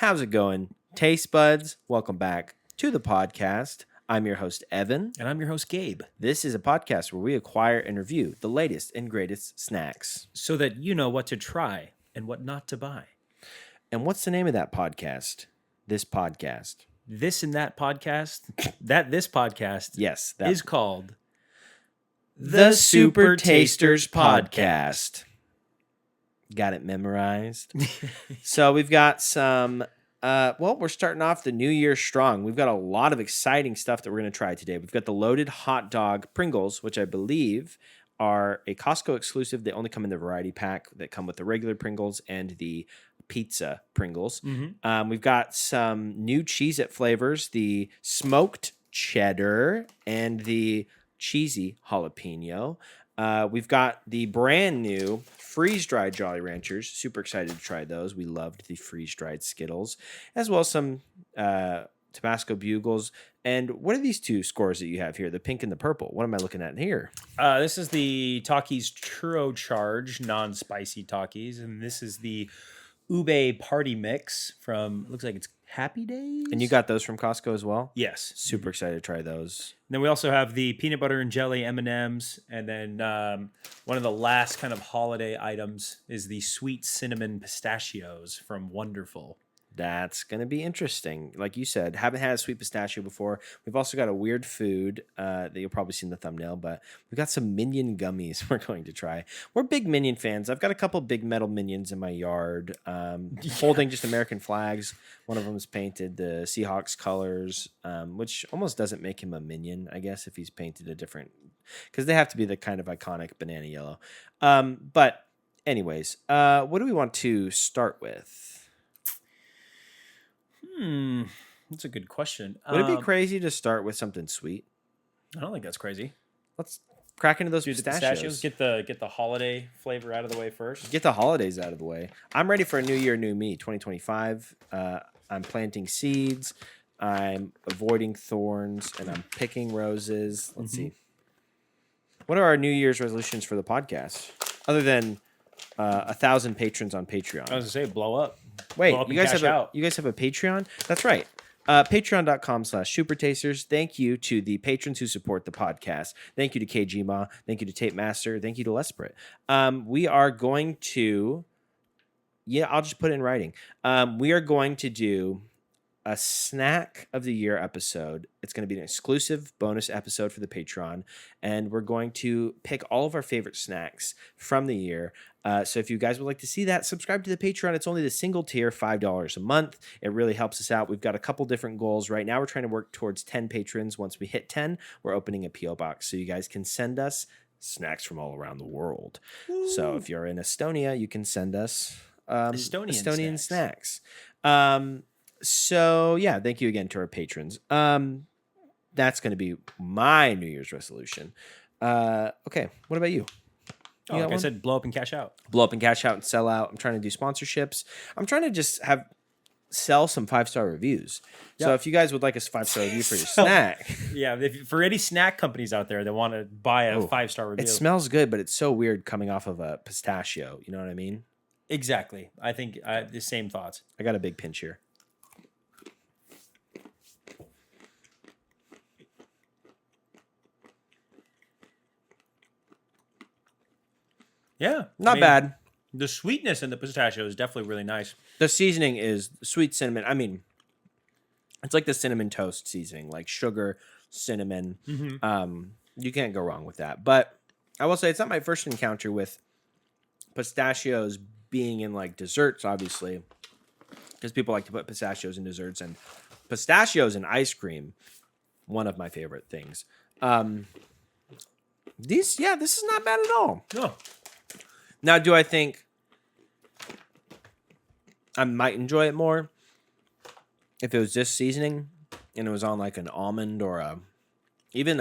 How's it going? Taste buds, welcome back to the podcast. I'm your host, Evan. And I'm your host, Gabe. This is a podcast where we acquire and review the latest and greatest snacks. So that you know what to try and what not to buy. And what's the name of that podcast? This podcast. This and that podcast, this podcast Yes. is called The Super Tasters Podcast. Got it memorized. So we've got some, we're starting off the new year strong. We've got a lot of exciting stuff that we're going to try today. We've got the loaded hot dog Pringles, which I believe are a Costco exclusive. They only come in the variety pack that come with the regular Pringles and the pizza Pringles. Mm-hmm. We've got some new Cheez-It flavors, the smoked cheddar and the cheesy jalapeno. We've got the brand new freeze-dried Jolly Ranchers. Super excited to try those. We loved the freeze-dried Skittles, as well as some Tabasco Bugles. And what are these two scores that you have here? The pink and the purple. What am I looking at here? This is the Takis Churro Charge non-spicy Takis, and this is the Ube Party Mix from, looks like it's Happy Days. And you got those from Costco as well? Yes. Super excited to try those. And then we also have the peanut butter and jelly M&Ms, and then one of the last kind of holiday items is the sweet cinnamon pistachios from Wonderful. That's going to be interesting. Like you said, haven't had a sweet pistachio before. We've also got a weird food that you'll probably see in the thumbnail, but we've got some Minion gummies we're going to try. We're big Minion fans. I've got a couple big metal Minions in my yard, holding just American flags. One of them is painted the Seahawks colors, which almost doesn't make him a Minion, I guess, if he's painted a different, because they have to be the kind of iconic banana yellow. But anyways, what do we want to start with? That's a good question. Would it be crazy to start with something sweet? I don't think that's crazy. Let's crack into those Do the pistachios. Get the holiday flavor out of the way first. Get the holidays out of the way. I'm ready for a new year, new me, 2025. I'm planting seeds. I'm avoiding thorns, and I'm picking roses. Let's see. What are our New Year's resolutions for the podcast? Other than 1,000 patrons on Patreon. I was gonna say blow up. Wait, blow up you guys have out. you guys have a Patreon? That's right. Patreon.com/supertasters. Thank you to the patrons who support the podcast. Thank you to KGMA. Thank you to Tape Master. Thank you to Lesprit. We are going to, I'll just put it in writing. We are going to do a snack of the year episode. It's going to be an exclusive bonus episode for the Patreon, and we're going to pick all of our favorite snacks from the year. So if you guys would like to see that, subscribe to the Patreon. It's only the single tier, $5 a month. It really helps us out. We've got a couple different goals. Right now, we're trying to work towards 10 patrons. Once we hit 10, we're opening a P.O. box, so you guys can send us snacks from all around the world. Woo. So if you're in Estonia, you can send us Estonian snacks. So yeah, thank you again to our patrons. That's going to be my New Year's resolution. Okay, what about you? Like I said, blow up and cash out. Blow up and cash out and sell out. I'm trying to do sponsorships. I'm trying to just sell some 5-star reviews. Yep. So if you guys would like a 5-star review for your snack. Yeah, for any snack companies out there that want to buy a 5-star review. It smells good, but it's so weird coming off of a pistachio. You know what I mean? Exactly. I think the same thoughts. I got a big pinch here. Yeah. Not bad. The sweetness in the pistachio is definitely really nice. The seasoning is sweet cinnamon. I mean, it's like the cinnamon toast seasoning, like sugar, cinnamon. Mm-hmm. You can't go wrong with that. But I will say it's not my first encounter with pistachios being in like desserts, obviously, because people like to put pistachios in desserts, and pistachios in ice cream, one of my favorite things. This is not bad at all. No. Now, do I think I might enjoy it more if it was this seasoning and it was on like an almond or even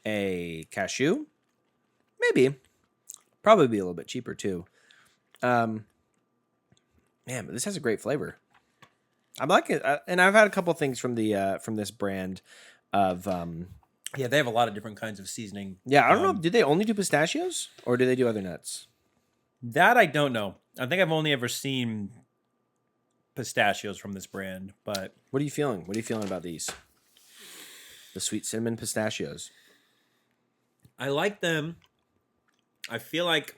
a cashew? Maybe. Probably be a little bit cheaper too. Man, but this has a great flavor. I like it, and I've had a couple things from this brand of. Yeah, they have a lot of different kinds of seasoning. Yeah, I don't know. Did they only do pistachios, or do they do other nuts? That I don't know. I think I've only ever seen pistachios from this brand, but What are you feeling? What are you feeling about these? The sweet cinnamon pistachios. I like them. I feel like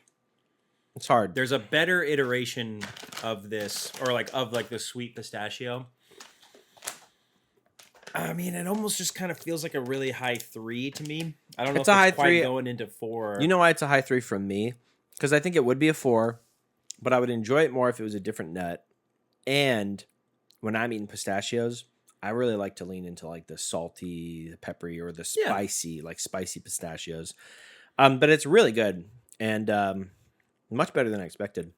It's hard. there's a better iteration of this, or of the sweet pistachio. I mean, it almost just kind of feels like a really high 3 to me. I don't know It's if a high it's quite 3. going into 4. You know why it's a high 3 from me? Because I think it would be a 4, but I would enjoy it more if it was a different nut. And when I'm eating pistachios, I really like to lean into like the salty, the peppery, or the spicy, like spicy pistachios. But it's really good and much better than I expected.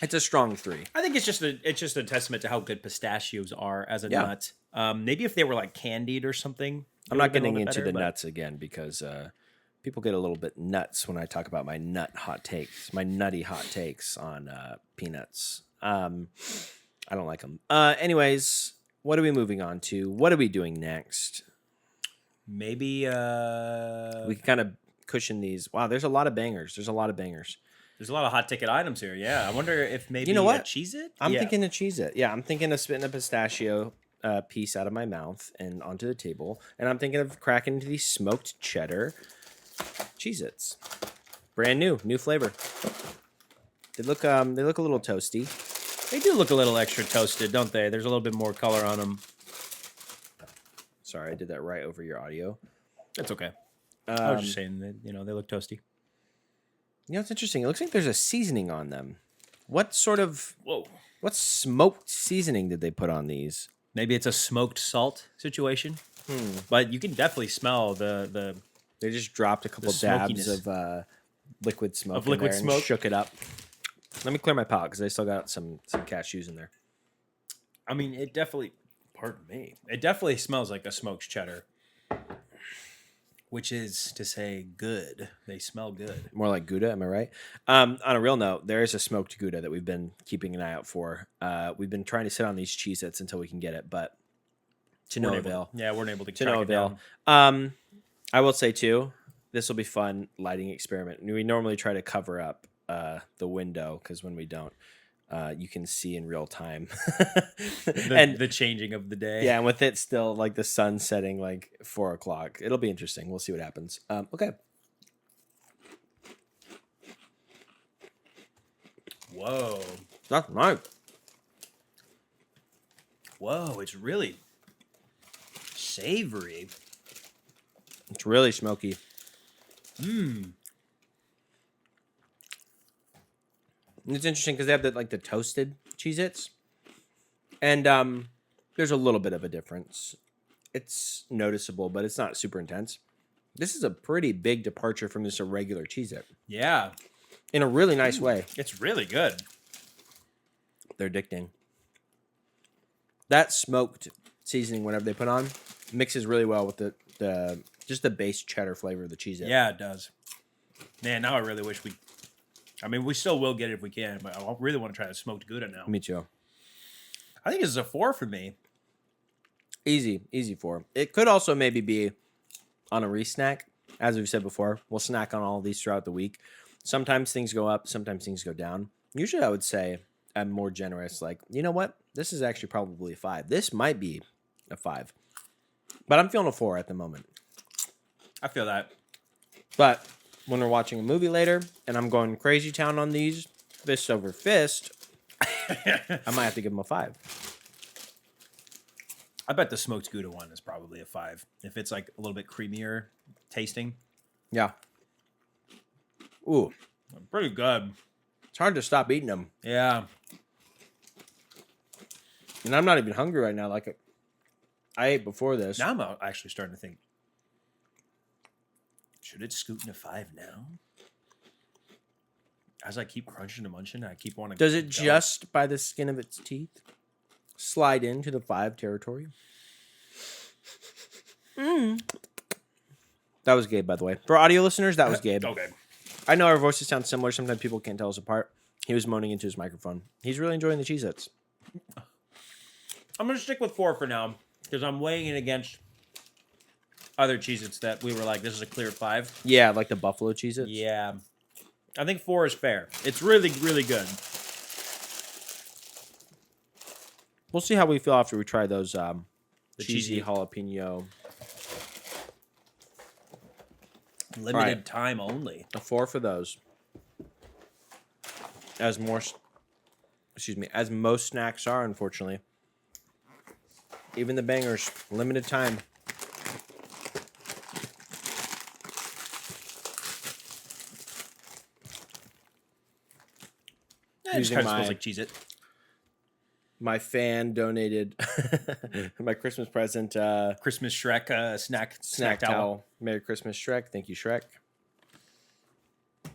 It's a strong 3. I think it's just a testament to how good pistachios are as a Yeah. nut. Maybe if they were like candied or something. I'm not getting into the nuts again because people get a little bit nuts when I talk about my nutty hot takes on peanuts. I don't like them. Anyways, what are we moving on to? What are we doing next? Maybe We can kind of cushion these. Wow, there's a lot of bangers. There's a lot of hot ticket items here. Yeah, I wonder if maybe You know what? a Cheez-It? I'm thinking of Cheez-It. Yeah, I'm thinking of spitting a pistachio piece out of my mouth and onto the table. And I'm thinking of cracking into these smoked cheddar Cheez-Its. Brand new flavor. They look a little toasty. They do look a little extra toasted, don't they? There's a little bit more color on them. Sorry, I did that right over your audio. That's okay. I was just saying that, they look toasty. It's interesting. It looks like there's a seasoning on them. What Whoa. smoked seasoning did they put on these? Maybe it's a smoked salt situation. But you can definitely smell the They just dropped a couple dabs of liquid smoke in there and shook it up. Let me clear my palate because I still got some cashews in there. I mean, it definitely, pardon me, it definitely smells like a smoked cheddar. Which is to say good. They smell good. More like Gouda, am I right? On a real note, there is a smoked Gouda that we've been keeping an eye out for. We've been trying to sit on these Cheez-Its until we can get it, but to no avail. Yeah, we're unable to no track it avail. down. I will say, too, this will be fun lighting experiment. We normally try to cover up the window because when we don't, you can see in real time. The changing of the day. Yeah, and with it still like the sun setting like 4 o'clock. It'll be interesting. We'll see what happens. Okay. Whoa. That's nice. Whoa, it's really savory. It's really smoky. It's interesting because they have the toasted Cheez-Its. And there's a little bit of a difference. It's noticeable, but it's not super intense. This is a pretty big departure from just a regular Cheez-It. Yeah. In a really nice way. It's really good. They're addicting. That smoked seasoning, whatever they put on, mixes really well with the just the base cheddar flavor of the Cheez-It. Yeah, it does. Man, now I really wish we... I mean, we still will get it if we can, but I really want to try the smoked Gouda now. Me too. I think this is a 4 for me. Easy 4. It could also maybe be on a re-snack. As we've said before, we'll snack on all of these throughout the week. Sometimes things go up, sometimes things go down. Usually I would say I'm more generous. Like, you know what? This is actually probably a 5. This might be a 5. But I'm feeling a 4 at the moment. I feel that. But when we're watching a movie later and I'm going crazy town on these, fist over fist, I might have to give them a 5. I bet the smoked Gouda one is probably a 5. If it's like a little bit creamier tasting. Yeah. Ooh. Pretty good. It's hard to stop eating them. Yeah. And I'm not even hungry right now. Like I ate before this. Now I'm actually starting to think, should it scoot into 5 now? As I keep crunching and munching, I keep wanting to Does it just by the skin of its teeth slide into the 5 territory? That was Gabe, by the way. For audio listeners, that was Gabe. Okay. I know our voices sound similar. Sometimes people can't tell us apart. He was moaning into his microphone. He's really enjoying the Cheez-Its. I'm going to stick with 4 for now because I'm weighing it against other Cheez-Its that we were like, this is a clear 5. Yeah, like the buffalo Cheez-Its. Yeah. I think 4 is fair. It's really, really good. We'll see how we feel after we try those The cheesy cheesy. jalapeno. Limited Right. time only. A 4 for those. As most snacks are, unfortunately. Even the bangers, limited time. It just Using kind of smells my- like Cheez-It. My fan donated my Christmas present Christmas Shrek snack towel. towel. Merry Christmas, Shrek. Thank you, Shrek.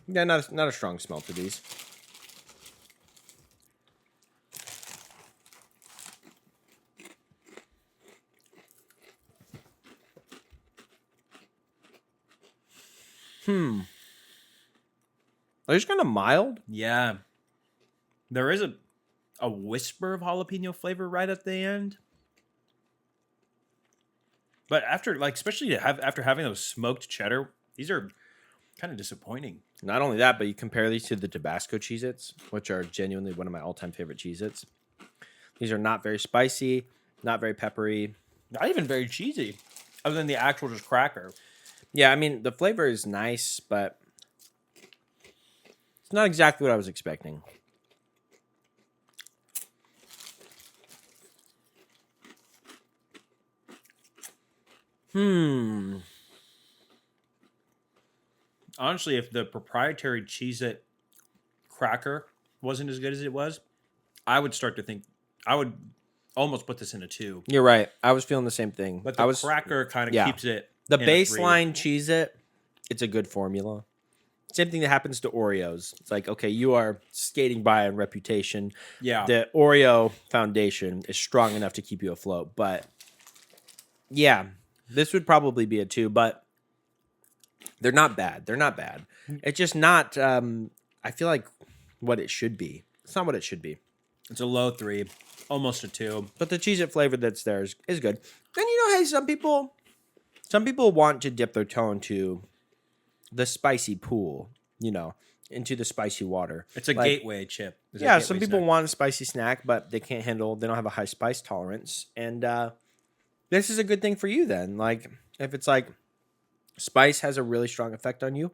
Yeah, not a strong smell to these. Are these kind of mild? Yeah. There is a whisper of jalapeno flavor right at the end. But after, like, especially after having those smoked cheddar, these are kind of disappointing. Not only that, but you compare these to the Tabasco Cheez-Its, which are genuinely one of my all-time favorite Cheez-Its. These are not very spicy, not very peppery. Not even very cheesy, other than the actual just cracker. Yeah, I mean, the flavor is nice, but it's not exactly what I was expecting. Honestly, if the proprietary Cheez-It cracker wasn't as good as it was, I would start to think I would almost put this in a 2. You're right. I was feeling the same thing. But the cracker kind of yeah. keeps it. The in a 3. baseline Cheez-It, it's a good formula. Same thing that happens to Oreos. It's like, okay, you are skating by on reputation. Yeah. The Oreo foundation is strong enough to keep you afloat. But yeah, this would probably be a 2, but they're not bad. They're not bad. It's just not, I feel like, what it should be. It's not what it should be. It's a low 3, almost a 2. But the Cheez-It flavor that's there is good. And you know, hey, some people want to dip their toe into the spicy pool, you know, into the spicy water. It's a Like, gateway chip. It's a Yeah, gateway some people snack. want a spicy snack, but they don't have a high spice tolerance. And this is a good thing for you then. Like, if it's like spice has a really strong effect on you,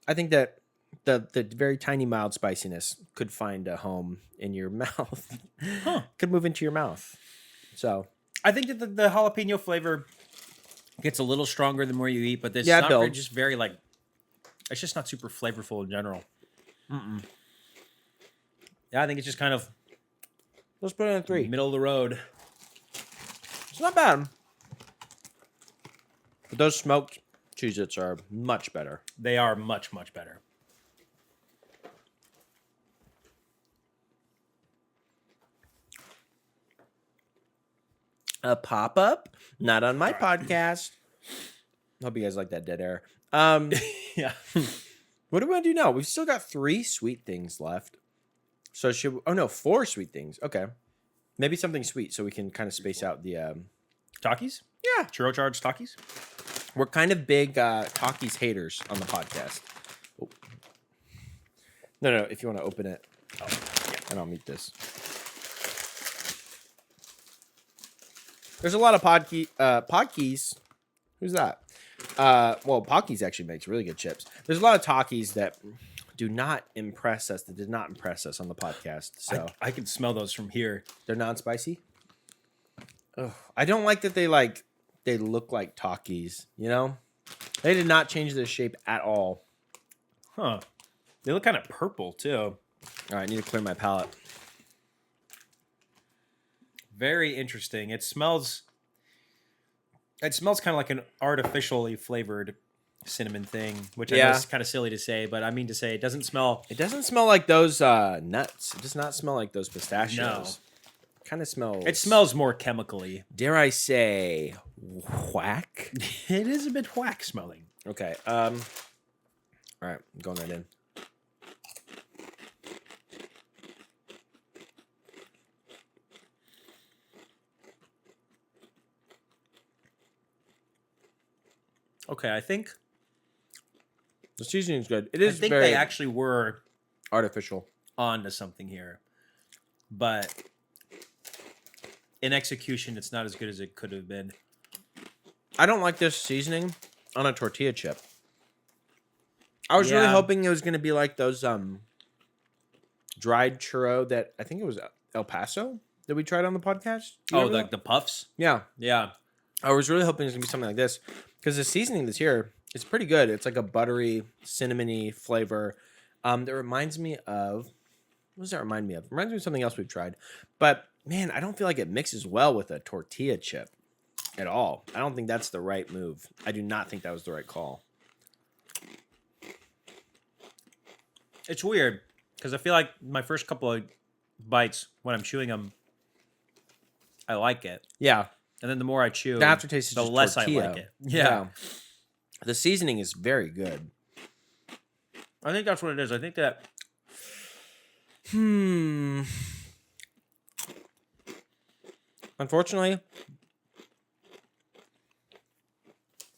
I think that the very tiny mild spiciness could find a home in your mouth. Could move into your mouth. So I think that the jalapeno flavor gets a little stronger the more you eat, but this Yeah, not builds. very, just very like it's just not super flavorful in general. Yeah, I think it's just kind of let's put it in a 3. middle of the road. It's not bad. But those smoked Cheez-Its are much better. They are much, much better. A pop-up? Not on my podcast. Hope you guys like that dead air. Yeah. What do we want to do now? We've still got 3 sweet things left. So oh no, 4 sweet things. Okay. Maybe something sweet so we can kind of space out the Takis? yeah. Churro charged Takis? We're kind of big Takis haters on the podcast. Oh. No, if you want to open it. Oh, yeah, and I'll mute this. There's a lot of Podkeys. Who's that? Well, Podkeys actually makes really good chips. There's a lot of Takis that do not impress us. That did not impress us on the podcast. So I can smell those from here. they're non-spicy. Ugh. I don't like that they look like Takis. You know, they did not change their shape at all. Huh. They look kind of purple too. All right, I need to clear my palate. Very interesting. It smells kind of like an artificially flavored cinnamon thing, which I know Yeah. is kind of silly to say, but I mean to say it doesn't smell. It doesn't smell like those nuts. It does not smell like those pistachios. No. Kind of smells. It smells more chemically. Dare I say, whack? It is a bit whack smelling. Okay. All right, I'm going right in. Okay, I think The seasoning's good. It I is think very they actually were artificial. onto something here, but in execution, it's not as good as it could have been. I don't like this seasoning on a tortilla chip. I was really Yeah. hoping it was going to be like those dried churro that I think it was El Paso that we tried on the podcast. Do you Oh, remember like that? the puffs? Yeah. Yeah. I was really hoping it was going to be something like this because the seasoning that's here is pretty good. It's like a buttery, cinnamony flavor. That reminds me of, what does that remind me of? It reminds me of something else we've tried. But man, I don't feel like it mixes well with a tortilla chip at all. I don't think that's the right move. I do not think that was the right call. It's weird because I feel like my first couple of bites when I'm chewing them, I like it. Yeah. And then the more I chew, The aftertaste is the just less tortilla. I like it. Yeah. The seasoning is very good. I think that's what it is. I think that Unfortunately,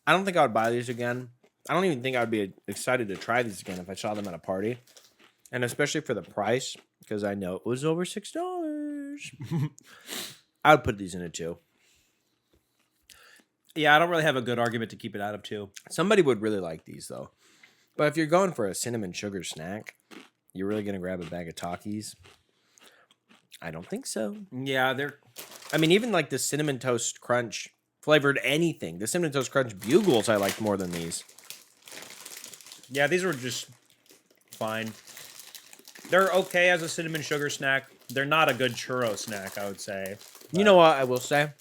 I don't think I would buy these again. I don't even think I would be excited to try these again if I saw them at a party. And especially for the price, because I know it was over $6. I would put these in a 2. yeah, I don't really have a good argument to keep it out of 2. Somebody would really like these, though. But if you're going for a cinnamon sugar snack, you're really going to grab a bag of Takis? I don't think so. Yeah, they're I mean, even like the Cinnamon Toast Crunch flavored anything. The Cinnamon Toast Crunch Bugles I liked more than these. yeah, these were just fine. They're okay as a cinnamon sugar snack. They're not a good churro snack, I would say. You know what I will say?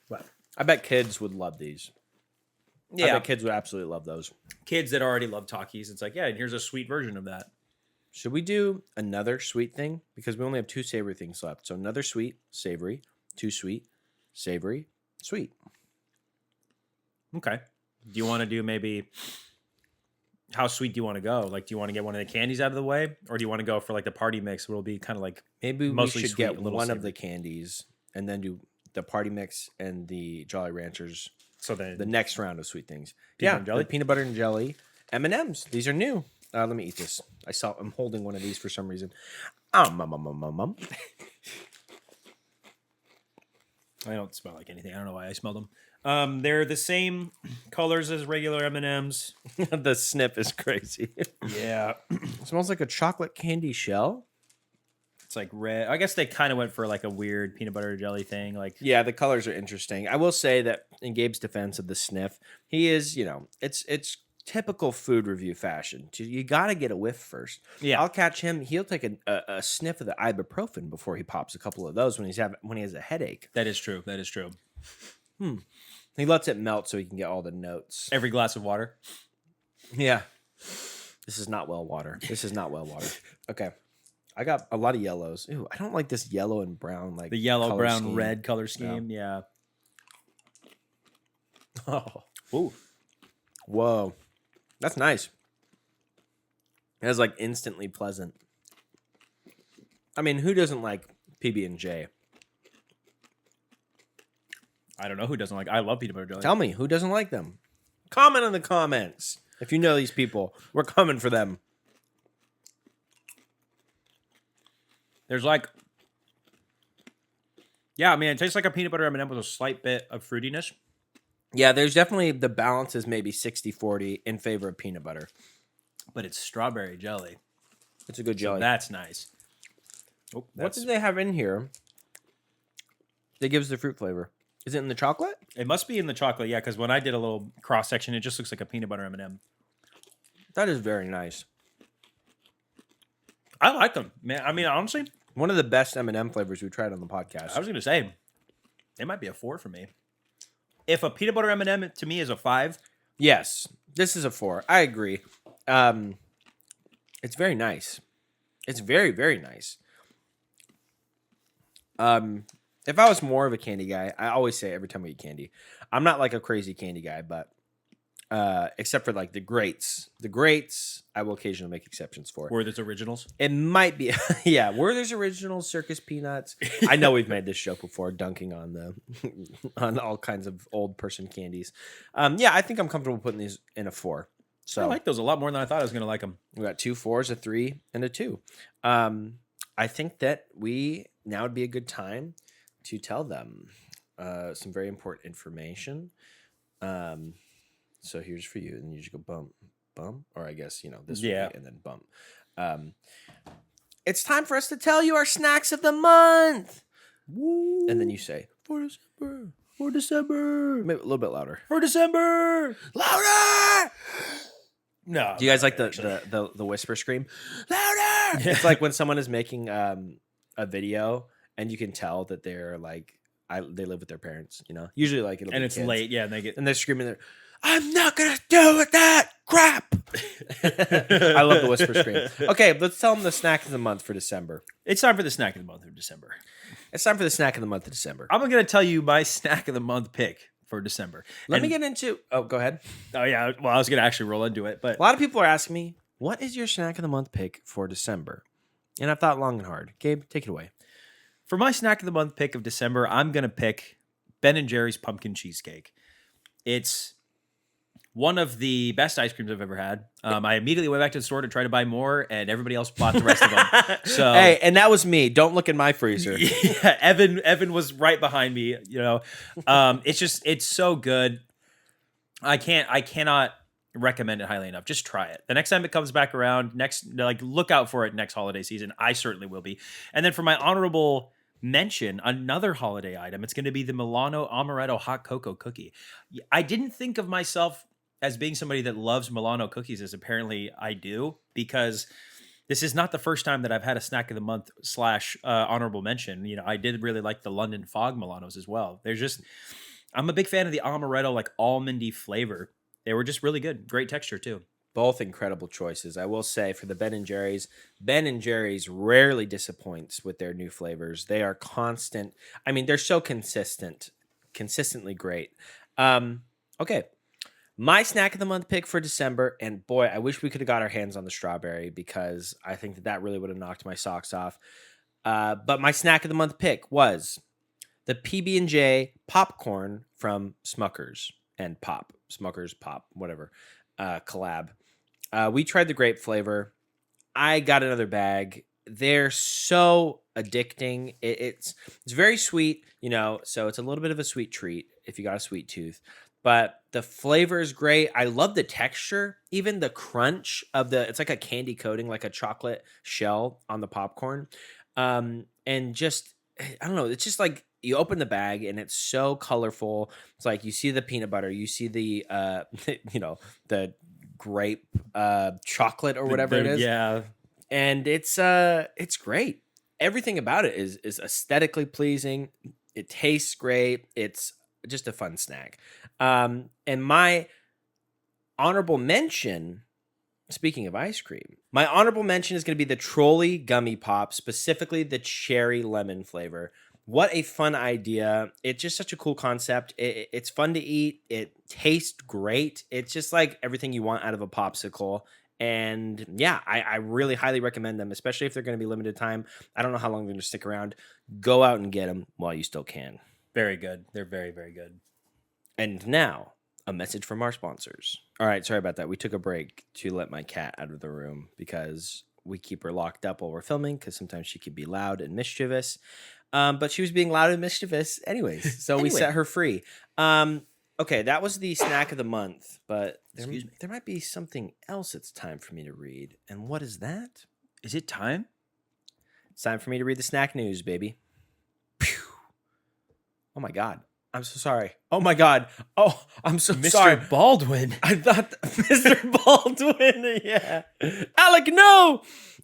What? I bet kids would love these. I Yeah, bet kids would absolutely love those. kids that already love Takis, it's like, yeah, and here's a sweet version of that. Should we do another sweet thing? Because we only have 2 savory things left. So another sweet, savory, 2 sweet, savory, sweet. Okay. Do you want to do maybe how sweet do you want to go? Like, do you want to get one of the candies out of the way, or do you want to go for like the party mix where it'll be kind of like Maybe mostly we should sweet, get a little one of savory. the candies and then do the party mix and the Jolly Ranchers so then the next round of sweet things. Peanut and jelly? The peanut butter and jelly M&Ms. These are new. Let me eat this. I'm holding one of these for some reason. I don't smell like anything. I don't know why I smelled them. They're the same colors as regular M&Ms. The snip is crazy. Yeah. It smells like a chocolate candy shell. It's like red. I guess they kind of went for like a weird peanut butter jelly thing. Like, Yeah, the colors are interesting. I will say that in Gabe's defense of the sniff, he is, it's typical food review fashion. You got to get a whiff first. yeah, I'll catch him. He'll take a sniff of the ibuprofen before he pops a couple of those when he has a headache. that is true. That is true. He lets it melt so he can get all the notes. Every glass of water. Yeah. This is not well water. Okay. I got a lot of yellows. Ooh, I don't like this yellow and brown The yellow, color brown, scheme. red color scheme. Yeah. Oh, Ooh. whoa. That's nice. It was like instantly pleasant. I mean, who doesn't like PB&J? I don't know who doesn't like. I love peanut butter jelly. Tell me, who doesn't like them? Comment in the comments. If you know these people, we're coming for them. There's like, yeah, I mean, it tastes like a peanut butter M&M with a slight bit of fruitiness. Yeah, there's definitely the balance is maybe 60-40 in favor of peanut butter. But it's strawberry jelly. It's a good So jelly. that's nice. Oh, What that's, do they have in here that gives the fruit flavor? Is it in the chocolate? it must be in the chocolate, yeah, because when I did a little cross section, it just looks like a peanut butter M&M. That is very nice. I like them, man. I mean, honestly, One of the best M&M flavors we tried on the podcast. I was gonna say, it might be a 4 for me. If a peanut butter M&M to me is a 5, Yes, this is a 4. I agree. It's very nice. It's very, very nice. If I was more of a candy guy, I always say every time we eat candy, I'm not like a crazy candy guy, but except for like the greats, I will occasionally make exceptions for. Werther's Originals. It might be, yeah. Werther's Original Circus Peanuts. I know we've made this joke before, dunking on the on all kinds of old person candies. Yeah, I think I'm comfortable putting these in a 4. So I like those a lot more than I thought I was gonna like them. we got 2 4s, a 3, and a 2. I think that now would be a good time to tell them some very important information. So here's for you, and you just go bump, bump, or I guess this would be, and then bump. It's time for us to tell you our snacks of the month. Woo. And then you say for December, for December. Maybe a little bit louder. For December, louder. No. Do you guys like the whisper scream? Louder. It's like when someone is making a video and you can tell that they're like they live with their parents. Usually like it'll and be it's kids. late. Yeah, and they're screaming there. I'm not gonna do with that crap. I love the whisper scream. Okay, let's tell them the snack of the month for December. It's time for the snack of the month of December. It's time for the snack of the month of December. I'm going to tell you my snack of the month pick for December. Let me get into... Oh, go ahead. Oh, yeah. Well, I was going to actually roll into it, but... A lot of people are asking me, what is your snack of the month pick for December? And I've thought long and hard. Gabe, take it away. For my snack of the month pick of December, I'm going to pick Ben & Jerry's Pumpkin Cheesecake. It's one of the best ice creams I've ever had. I immediately went back to the store to try to buy more, and everybody else bought the rest of them. So, hey, and that was me. Don't look in my freezer. Yeah, Evan was right behind me. It's so good. I cannot recommend it highly enough. Just try it. The next time it comes back around, look out for it next holiday season. I certainly will be. And then for my honorable mention, another holiday item, it's going to be the Milano Amaretto Hot Cocoa Cookie. I didn't think of myself as being somebody that loves Milano cookies, as apparently I do, because this is not the first time that I've had a snack of the month / honorable mention. I did really like the London Fog Milanos as well. I'm a big fan of the amaretto, like almondy flavor. They were just really good. Great texture too. Both incredible choices. I will say for the Ben & Jerry's rarely disappoints with their new flavors. They are constant. I mean, they're so consistently great. Okay. My snack of the month pick for December, and boy, I wish we could have got our hands on the strawberry because I think that really would have knocked my socks off. But my snack of the month pick was the PB&J popcorn from Smuckers and Pop. Smuckers, Pop, whatever, collab. We tried the grape flavor. I got another bag. They're so addicting. It's very sweet, so it's a little bit of a sweet treat if you got a sweet tooth. But the flavor is great. I love the texture, even the crunch of it's like a candy coating, like a chocolate shell on the popcorn. And just, I don't know, it's just like you open the bag and it's so colorful. It's like you see the peanut butter, you see the, the grape chocolate or whatever it is. Yeah. And it's great. Everything about it is aesthetically pleasing. It tastes great. It's just a fun snack. And my honorable mention, speaking of ice cream, my honorable mention is going to be the Trolley Gummy Pop, specifically the cherry lemon flavor. What a fun idea. It's just such a cool concept. It's fun to eat. It tastes great. It's just like everything you want out of a popsicle. And yeah, I really highly recommend them, especially if they're going to be limited time. I don't know how long they're going to stick around. Go out and get them while you still can. Very good. They're very, very good. And now, a message from our sponsors. All right, sorry about that. We took a break to let my cat out of the room because we keep her locked up while we're filming because sometimes she can be loud and mischievous. But she was being loud and mischievous anyways, so we set her free. Okay, that was the snack of the month, but there might be something else it's time for me to read. And what is that? Is it time? It's time for me to read the snack news, baby. Pew. Oh my God. I'm so sorry. Oh my God. Oh, I'm so sorry. Mr. Baldwin. I thought Mr. Baldwin. Yeah. Alec, no.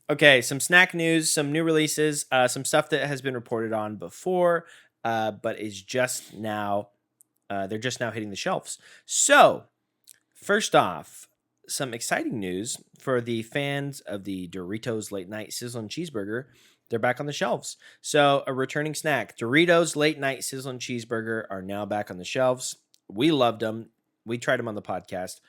Okay, some snack news, some new releases, some stuff that has been reported on before, but is just now, they're just now hitting the shelves. So, first off, some exciting news for the fans of the Doritos Late Night Sizzling Cheeseburger. They're back on the shelves. So, a returning snack. Doritos Late Night Sizzling Cheeseburger are now back on the shelves. We loved them. We tried them on the podcast.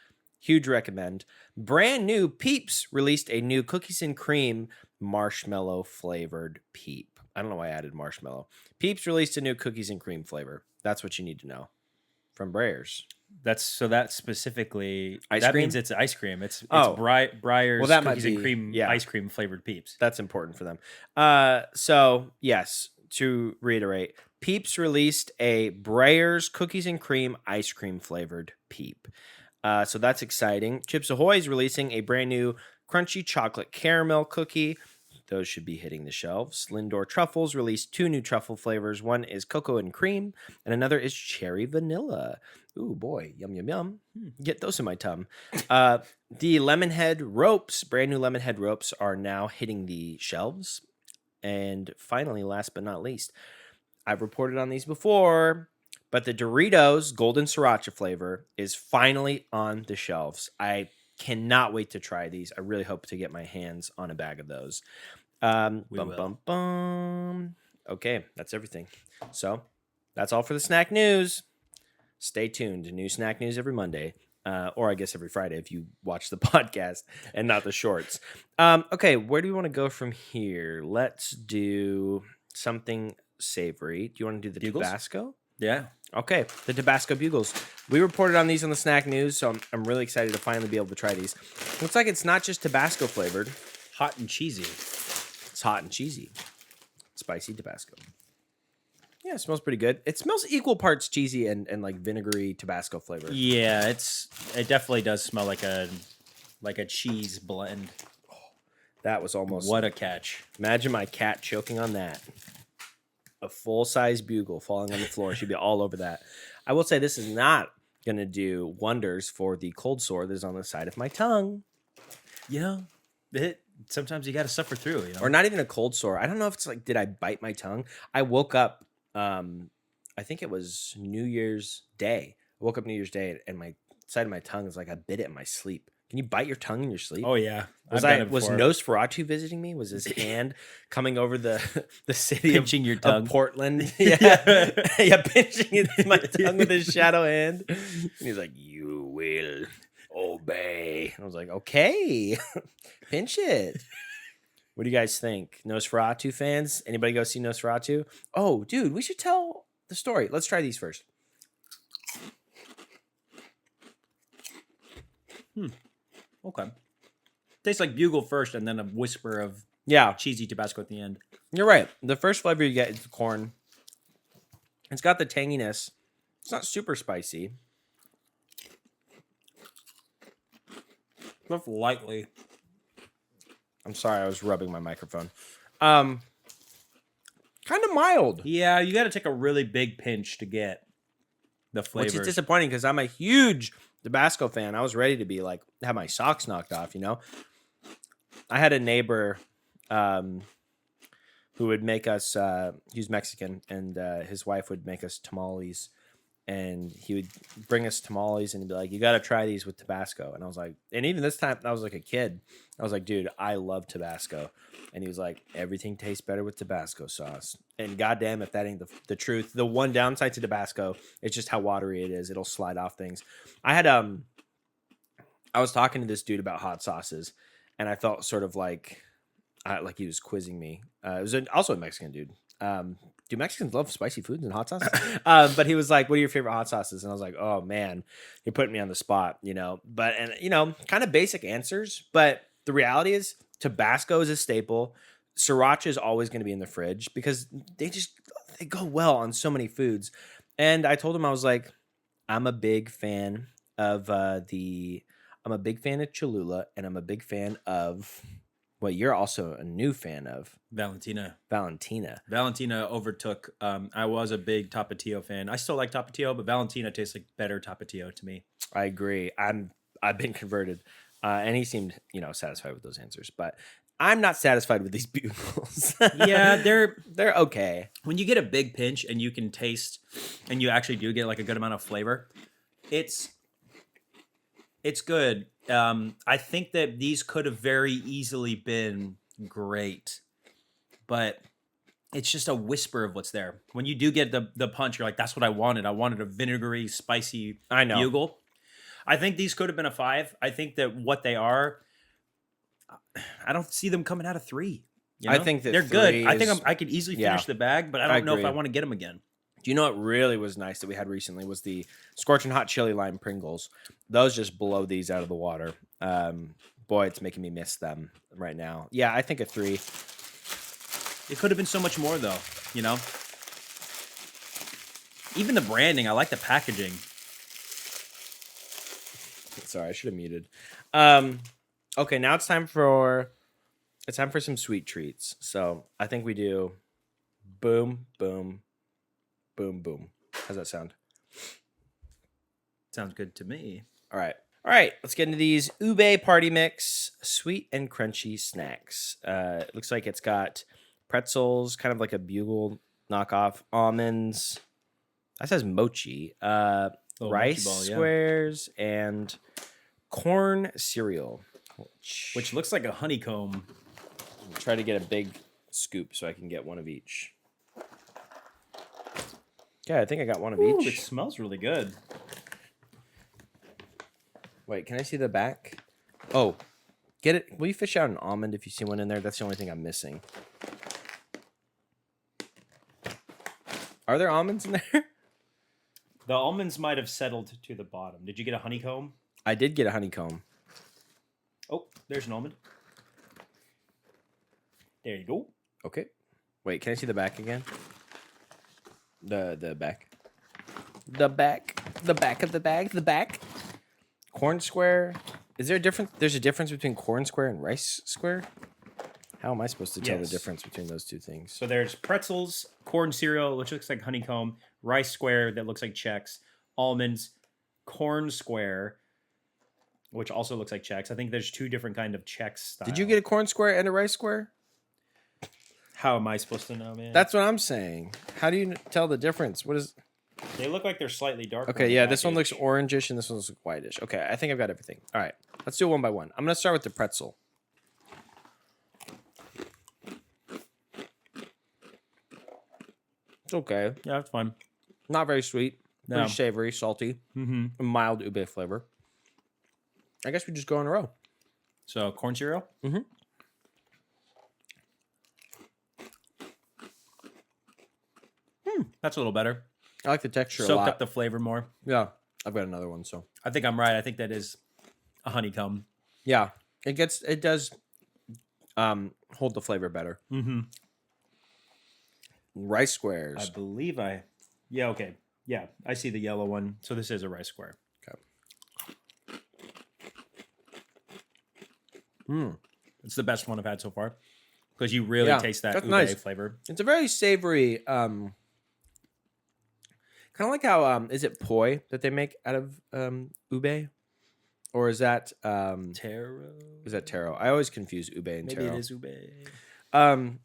Huge recommend. Brand new Peeps released a new cookies and cream marshmallow flavored Peep. I don't know why I added marshmallow. Peeps released a new cookies and cream flavor. That's what you need to know from Breyers. That's specifically ice that cream? means it's ice cream. It's Breyers well, that cookies might be, and cream ice cream flavored Peeps. That's important for them. So yes, to reiterate, Peeps released a Breyers cookies and cream ice cream flavored Peep. So that's exciting. Chips Ahoy is releasing a brand new crunchy chocolate caramel cookie. Those should be hitting the shelves. Lindor Truffles released 2 new truffle flavors. One is cocoa and cream, and another is cherry vanilla. Ooh, boy. Yum, yum, yum. Get those in my tum. The Lemonhead Ropes, brand new Lemonhead Ropes, are now hitting the shelves. And finally, last but not least, I've reported on these before, but the Doritos Golden Sriracha flavor is finally on the shelves. I cannot wait to try these. I really hope to get my hands on a bag of those. Okay, that's everything. So that's all for the snack news. Stay tuned. New snack news every Monday. Or I guess every Friday if you watch the podcast and not the shorts. Okay, where do we want to go from here? Let's do something savory. Do you want to do the Bugles? Tabasco? Yeah. Okay, the Tabasco Bugles. We reported on these on the snack news, so I'm really excited to finally be able to try these. Looks like it's not just Tabasco flavored. Hot and cheesy. It's hot and cheesy. Spicy Tabasco. Yeah, it smells pretty good. It smells equal parts cheesy and like vinegary Tabasco flavor. Yeah, it definitely does smell like a cheese blend. That was almost... What a catch. Imagine my cat choking on that. A full-size bugle falling on the floor. She'd be all over that. I will say this is not going to do wonders for the cold sore that is on the side of my tongue. You know, sometimes you got to suffer through. You know? Or not even a cold sore. I don't know if it's like, did I bite my tongue? I woke up, I think it was New Year's Day. I woke up New Year's Day and my side of my tongue is like I bit it in my sleep. Can you bite your tongue in your sleep? Oh, yeah. Was Nosferatu visiting me? Was his hand coming over the city pinching your tongue. Of Portland? Yeah. Yeah, pinching my tongue with his shadow hand. And he's like, you will obey. And I was like, okay, pinch it. What do you guys think? Nosferatu fans? Anybody go see Nosferatu? Oh, dude, we should tell the story. Let's try these first. Okay. Tastes like Bugle first and then a whisper of cheesy Tabasco at the end. You're right. The first flavor you get is the corn. It's got the tanginess. It's not super spicy. Just lightly. I'm sorry, I was rubbing my microphone. Kind of mild. Yeah, you got to take a really big pinch to get the flavors. Which is disappointing because I'm a huge Tabasco fan. I was ready to be like, have my socks knocked off, you know? I had a neighbor who would make us, he's Mexican, and his wife would make us tamales. And he would bring us tamales and he'd be like, you got to try these with Tabasco. And I was like, and even this time, I was like a kid. I was like, dude, I love Tabasco. And he was like, everything tastes better with Tabasco sauce. And goddamn, if that ain't the truth. The one downside to Tabasco, it's just how watery it is. It'll slide off things. I was talking to this dude about hot sauces, and I felt sort of like he was quizzing me. It was also a Mexican dude. Do Mexicans love spicy foods and hot sauces? But he was like, what are your favorite hot sauces? And I was like, oh man, you're putting me on the spot, you know, kind of basic answers. But the reality is Tabasco is a staple. Sriracha is always going to be in the fridge because they go well on so many foods. And I told him, I was like, I'm a big fan of Cholula, and I'm a big fan of what you're also a new fan of. Valentina overtook. I was a big Tapatio fan. I still like Tapatio, but Valentina tastes like better Tapatio to me. I agree. I've been converted, and he seemed satisfied with those answers, but I'm not satisfied with these Bugles. Yeah, they're okay. When you get a big pinch and you can taste, and you actually do get like a good amount of flavor, it's good. I think that these could have very easily been great, but it's just a whisper of what's there. When you do get the punch, you're like, that's what I wanted. I wanted a vinegary, spicy Bugle. I think these could have been a 5. I think that what they are, I don't see them coming out of 3. You know? I think that they're good. I think I could easily finish the bag, but I don't know if I want to get them again. Do you know what really was nice that we had recently was the Scorching Hot Chili Lime Pringles. Those just blow these out of the water. Boy, it's making me miss them right now. Yeah, I think a 3. It could have been so much more, though, you know? Even the branding, I like the packaging. Sorry, I should have muted. Okay, now it's time for some sweet treats. So I think we do boom, boom, boom, boom. How's that sound? Sounds good to me. All right. Let's get into these Ube Party Mix sweet and crunchy snacks. It looks like it's got pretzels, kind of like a Bugle knockoff, almonds. That says mochi. Rice mochi ball, yeah. squares and corn cereal, Which looks like a honeycomb. I'll try to get a big scoop so I can get one of each. Yeah, I think I got one of each. It smells really good. Wait, can I see the back? Oh, get it. Will you fish out an almond if you see one in there? That's the only thing I'm missing. Are there almonds in there? The almonds might have settled to the bottom. Did you get a honeycomb? I did get a honeycomb. Oh, there's an almond. There you go. Okay. Wait, can I see the back again? The back. The back. The back of the bag. The back. Corn square. Is there a difference? There's a difference between corn square and rice square? How am I supposed to tell the difference between those two things? So there's pretzels, corn cereal, which looks like honeycomb, rice square that looks like Chex, almonds, corn square, which also looks like Chex. I think there's two different kind of Chex style. Did you get a corn square and a rice square? How am I supposed to know, man? That's what I'm saying. How do you tell the difference? What is... They look like they're slightly darker. Okay, yeah, this one looks orangish and this one looks whitish. Okay, I think I've got everything. All right, let's do it one by one. I'm going to start with the pretzel. It's okay. Yeah, it's fine. Not very sweet. No. Pretty savory, salty, Mm-hmm. mild ube flavor. I guess we just go in a row. So corn cereal? Mm-hmm. That's a little better. I like the texture a Soaked lot. up the flavor more. Yeah, I've got another one, so. I think I'm right. I think that is a honeycomb. Yeah, it does hold the flavor better. Mm-hmm. Rice squares. I believe Yeah, okay. Yeah, I see the yellow one. So this is a rice square. Okay. It's the best one I've had so far. Because you really taste that ube nice. flavor. It's a very savory, kind of like how, is it poi that they make out of ube? Or is that Taro? Is that taro? I always confuse ube and Maybe taro. it is ube.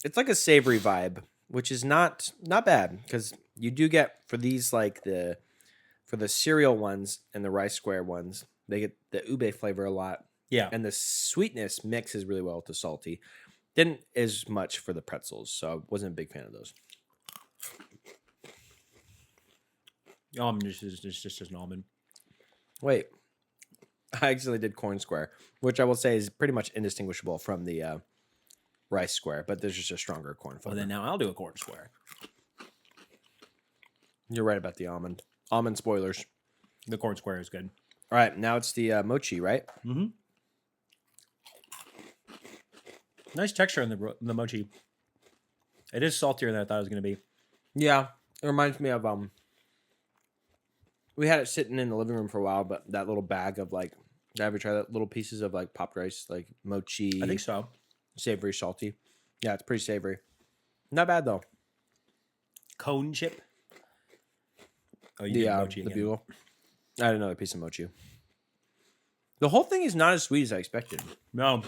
It's like a savory vibe, which is not bad because you do get for these like for the cereal ones and the rice square ones, they get the ube flavor a lot. Yeah. And the sweetness mixes really well with the salty. Didn't as much for the pretzels, so I wasn't a big fan of those. Almond is just an almond. Wait, I actually did corn square, which I will say is pretty much indistinguishable from the rice square, but there's just a stronger corn flavor. Well, then now I'll do a corn square. You're right about the almond. Almond spoilers. The corn square is good. All right, now it's the mochi, right? Mm-hmm. Nice texture in the mochi. It is saltier than I thought it was going to be. Yeah, it reminds me of we had it sitting in the living room for a while, but that little bag of like, did I ever try that little pieces of like popped rice, like mochi? I think so. Savory, salty. Yeah, it's pretty savory. Not bad though. Cone chip. Oh, you did mochi the again. bugle. I had another piece of mochi. The whole thing is not as sweet as I expected. No,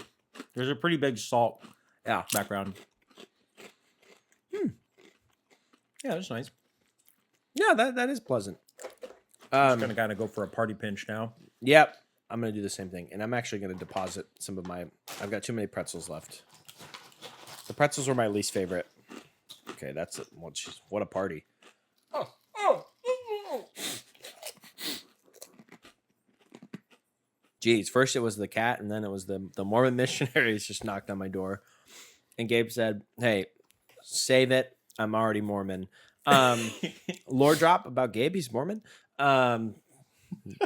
there's a pretty big salt Yeah. background. Yeah, that's nice. Yeah, that is pleasant. I'm gonna kind of go for a party pinch now. Yep. I'm going to do the same thing. And I'm actually going to deposit some of my... I've got too many pretzels left. The pretzels were my least favorite. Okay, that's it. What a party. Geez, first it was the cat, and then it was the Mormon missionaries just knocked on my door. And Gabe said, hey, save it. I'm already Mormon. Lore drop about Gabe. He's Mormon.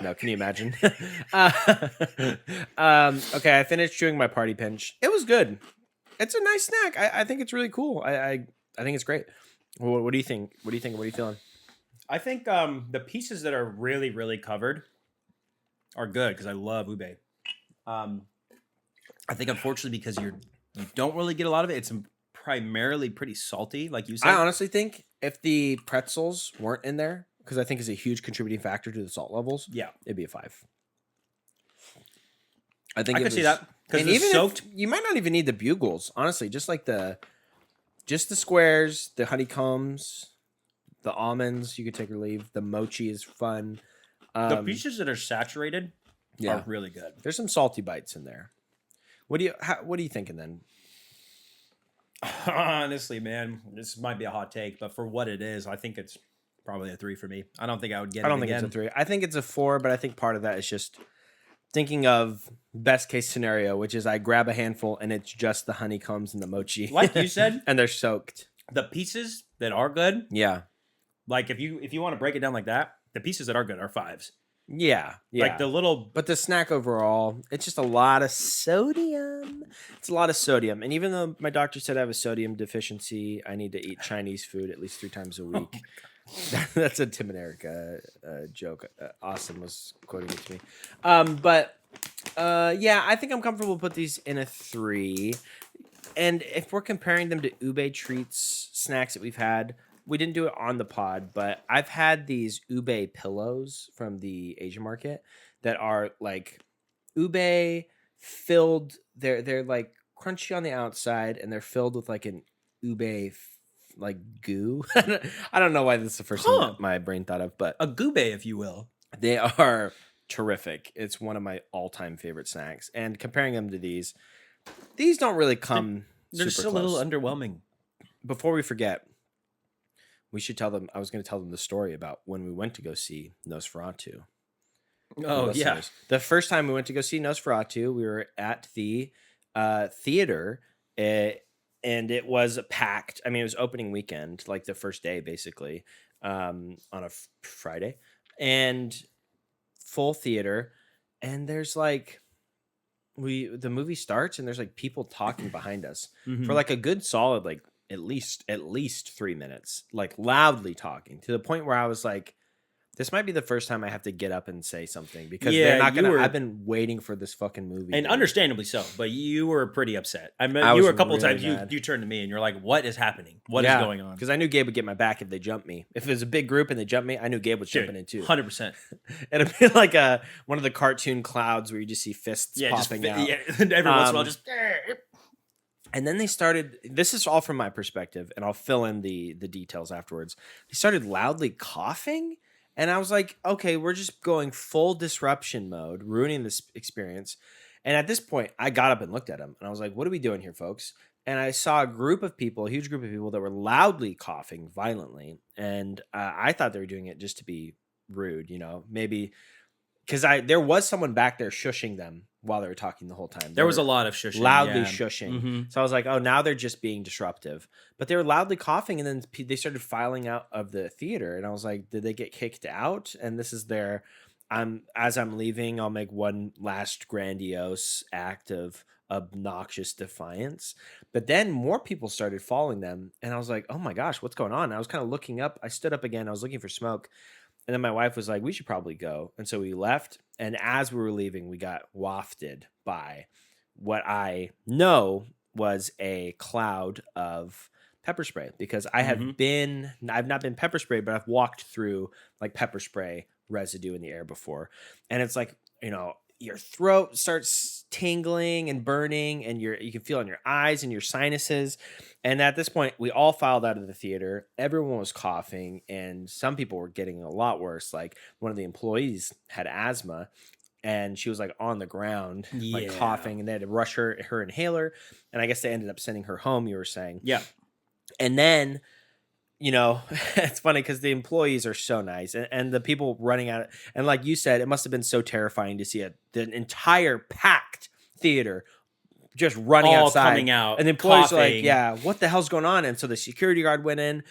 No, can you imagine? Okay, I finished chewing my party pinch. It was good. It's a nice snack. I think it's really cool. I think it's great. What do you think? What are you feeling? I think the pieces that are really, really covered are good because I love ube. I think unfortunately because you don't really get a lot of it. It's primarily pretty salty, like you I said. honestly think if the pretzels weren't in there, because I think is a huge contributing factor to the salt levels, Yeah, it'd be a 5. I think I it could see was, that because and the even soaked. if you might not even need the bugles, honestly, just like just the squares, the honeycombs, the almonds, you could take or leave. The mochi is fun. The pieces that are saturated Yeah, are really good. there's some salty bites in there. What are you thinking then? Honestly, man, this might be a hot take, but for what it is, I think it's probably a 3 for me. I don't think I would get I it don't think again. it's a 3. I think it's a 4, but I think part of that is just thinking of best case scenario, which is I grab a handful and it's just the honeycombs and the mochi. Like you said, and they're soaked. the pieces that are good, Yeah. like if you want to break it down like that, the pieces that are good are 5s. Yeah. Yeah. Like the little But the snack overall, it's just a lot of sodium. It's a lot of sodium. And even though my doctor said I have a sodium deficiency, I need to eat Chinese food at least 3 times a week. That's a Tim and Erica joke. Austin was quoting it to me. Yeah, I think I'm comfortable to put these in a 3. And if we're comparing them to ube treats snacks that we've had, we didn't do it on the pod, but I've had these ube pillows from the Asian market that are like ube filled. They're like crunchy on the outside and they're filled with like an ube like goo. I don't know why this is the first thing that my brain thought of, but a goobie, if you will. they are terrific. It's one of my all-time favorite snacks. And comparing them to these don't really come They're just a little underwhelming. Before we forget, we should tell them. I was going to tell them the story about when we went to go see Nosferatu. Oh, yeah. The first time we went to go see Nosferatu, we were at the theater, and it was packed. I mean, it was opening weekend, like the first day, basically, on a Friday, and full theater. And there's like, the movie starts, and there's like people talking behind us for like a good solid, like at least 3 minutes, like loudly talking to the point where I was like, this might be the first time I have to get up and say something because they're not gonna. I've been waiting for this fucking movie, and understandably so. But you were pretty upset. I mean, you were a couple of times. You turned to me and you're like, "What is happening? What is going on?" Because I knew Gabe would get my back if they jumped me. If it was a big group and they jumped me, I knew Gabe was jumping in too. 100%. It'd be like one of the cartoon clouds where you just see fists popping out. Yeah, every once in a while, just. And then they started. This is all from my perspective, and I'll fill in the details afterwards. They started loudly coughing. And I was like, okay, we're just going full disruption mode, ruining this experience. And at this point, I got up and looked at them. And I was like, what are we doing here, folks? And I saw a huge group of people that were loudly coughing violently. And I thought they were doing it just to be rude, maybe because there was someone back there shushing them while they were talking the whole time. There was a lot of shushing. Loudly shushing. So I was like, oh, now they're just being disruptive. But they were loudly coughing, and then they started filing out of the theater. And I was like, did they get kicked out? And this is as I'm leaving, I'll make one last grandiose act of obnoxious defiance. But then more people started following them. And I was like, oh my gosh, what's going on? And I was kind of looking up. I stood up again. I was looking for smoke. And then my wife was like, we should probably go. And so we left. And as we were leaving, we got wafted by what I know was a cloud of pepper spray because I've not been pepper spray, but I've walked through like pepper spray residue in the air before. And it's like, your throat starts tingling and burning and you can feel it in your eyes and your sinuses. And at this point, we all filed out of the theater. Everyone was coughing and some people were getting a lot worse. Like one of the employees had asthma and she was like on the ground, like coughing, and they had to rush her inhaler. And I guess they ended up sending her home, you were saying. Yeah. And then, it's funny because the employees are so nice and the people running out. And like you said, it must have been so terrifying to see the entire packed theater just running outside, coming out, and the employees coughing. are like, "Yeah, what the hell's going on?" And so the security guard went in.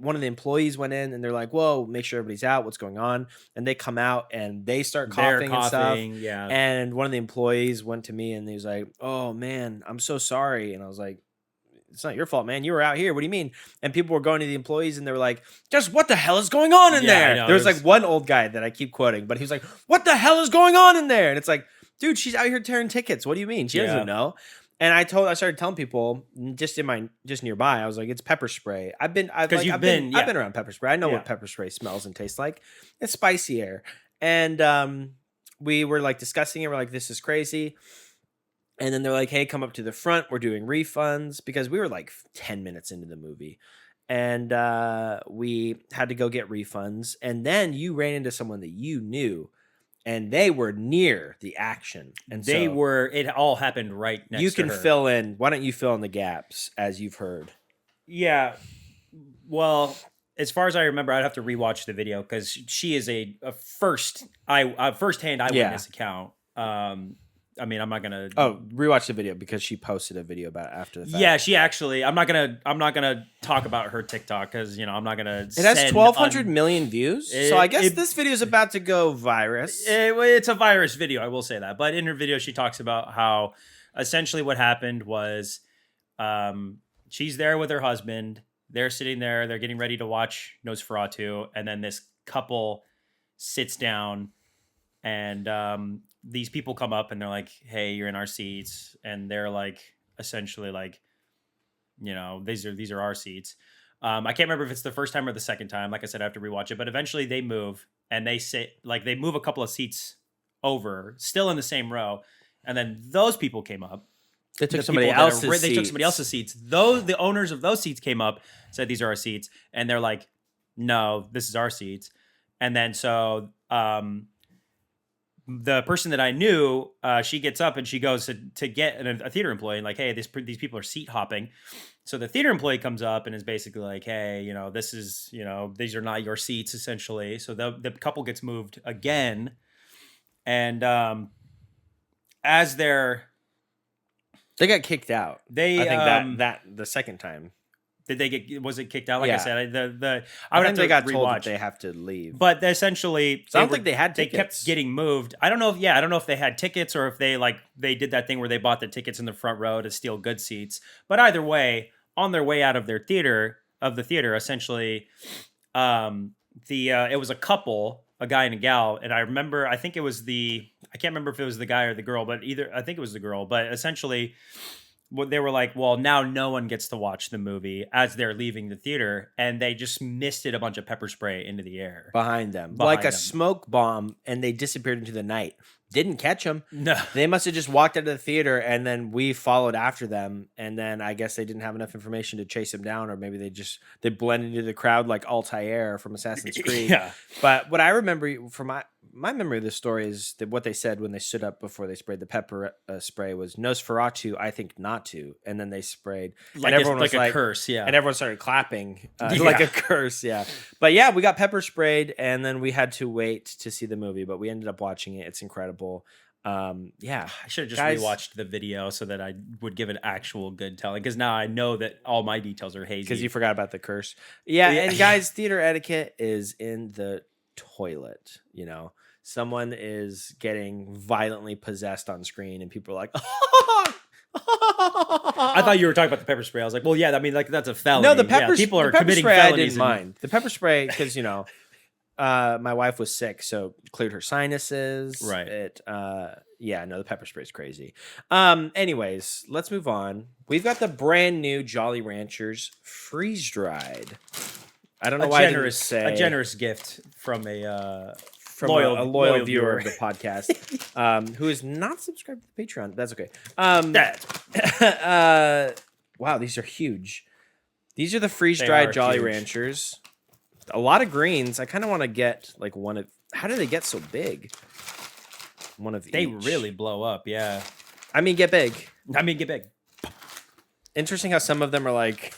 One of the employees went in, and they're like, "Whoa, make sure everybody's out. What's going on?" And they come out and they start coughing and stuff. Yeah. And one of the employees went to me and he was like, "Oh man, I'm so sorry." And I was like, it's not your fault, man. You were out here. What do you mean? And people were going to the employees and they were like, just what the hell is going on in there? know, there was like one old guy that I keep quoting, but he was like, what the hell is going on in there? And it's like, dude, she's out here tearing tickets. What do you mean? She doesn't know. And I started telling people just nearby. I was like, it's pepper spray. I've been around pepper spray. I know what pepper spray smells and tastes like. It's spicier. And we were like discussing it. We're like, this is crazy. And then they're like, hey, come up to the front. We're doing refunds, because we were like 10 minutes into the movie. And we had to go get refunds. And then you ran into someone that you knew. And they were near the action. And it all happened right next to her. You can fill in. Why don't you fill in the gaps, as you've heard? Yeah. Well, as far as I remember, I'd have to rewatch the video, because she is a first-hand eyewitness account. I mean, I'm not gonna. Oh, rewatch the video, because she posted a video about it after the fact. Yeah, she actually. I'm not gonna talk about her TikTok, because I'm not gonna. It has 1,200 million views, so I guess this video is about to go virus. It's a virus video, I will say that. But in her video, she talks about how essentially what happened was, she's there with her husband. They're sitting there. They're getting ready to watch Nosferatu, and then this couple sits down, and these people come up and they're like, hey, you're in our seats. And they're like, essentially like, these are our seats. I can't remember if it's the first time or the second time. Like I said, I have to rewatch it. But eventually they move, and they move a couple of seats over, still in the same row. And then those people came up. They took somebody else's seats. The owners of those seats came up, said, these are our seats. And they're like, no, this is our seats. And then so the person that I knew, she gets up and she goes to get a theater employee, and like, hey, these people are seat hopping. So the theater employee comes up and is basically like, hey, this is, these are not your seats, essentially. So the couple gets moved again. And as they got kicked out. I think that the second time. Was it kicked out? Like I said, I think they got told that they have to leave. But essentially, I don't think they had tickets. They kept getting moved. I don't know if they had tickets, or if they did that thing where they bought the tickets in the front row to steal good seats. But either way, on their way out of the theater, essentially, it was a couple, a guy and a gal, and I can't remember if it was the guy or the girl, but I think it was the girl. But essentially, they were like, well, now no one gets to watch the movie as they're leaving the theater, and they just misted a bunch of pepper spray into the air behind them, like a smoke bomb, and they disappeared into the night. Didn't catch them. No, they must have just walked out of the theater, and then we followed after them, and then I guess they didn't have enough information to chase them down, or maybe they blended into the crowd like Altair from Assassin's Creed. Yeah. But what I remember from my memory of this story is that what they said when they stood up before they sprayed the pepper spray was Nosferatu, I think not to, and then they sprayed, like and everyone was like a curse, yeah, and everyone started clapping like a curse, yeah. But yeah, we got pepper sprayed, and then we had to wait to see the movie, but we ended up watching it. It's incredible. Yeah, I should have just rewatched the video so that I would give an actual good telling, because now I know that all my details are hazy because you forgot about the curse. Yeah, and guys, theater etiquette is in the toilet. Someone is getting violently possessed on screen, and people are like, I thought you were talking about the pepper spray. I was like, well, yeah, I mean, like, that's a felony. No, the pepper people are the pepper committing spray felonies. I didn't mind the pepper spray because my wife was sick, so cleared her sinuses. Right. The pepper spray is crazy. Anyways, let's move on. We've got the brand new Jolly Ranchers freeze dried. I don't know why I didn't say a generous gift from a loyal viewer of the podcast, who is not subscribed to the Patreon. That's okay. Wow, these are huge. These are the freeze-dried Jolly Ranchers. A lot of greens. I kind of want to get like one of. How do they get so big? One of they each. Really blow up. Yeah. I mean, get big. Interesting how some of them are like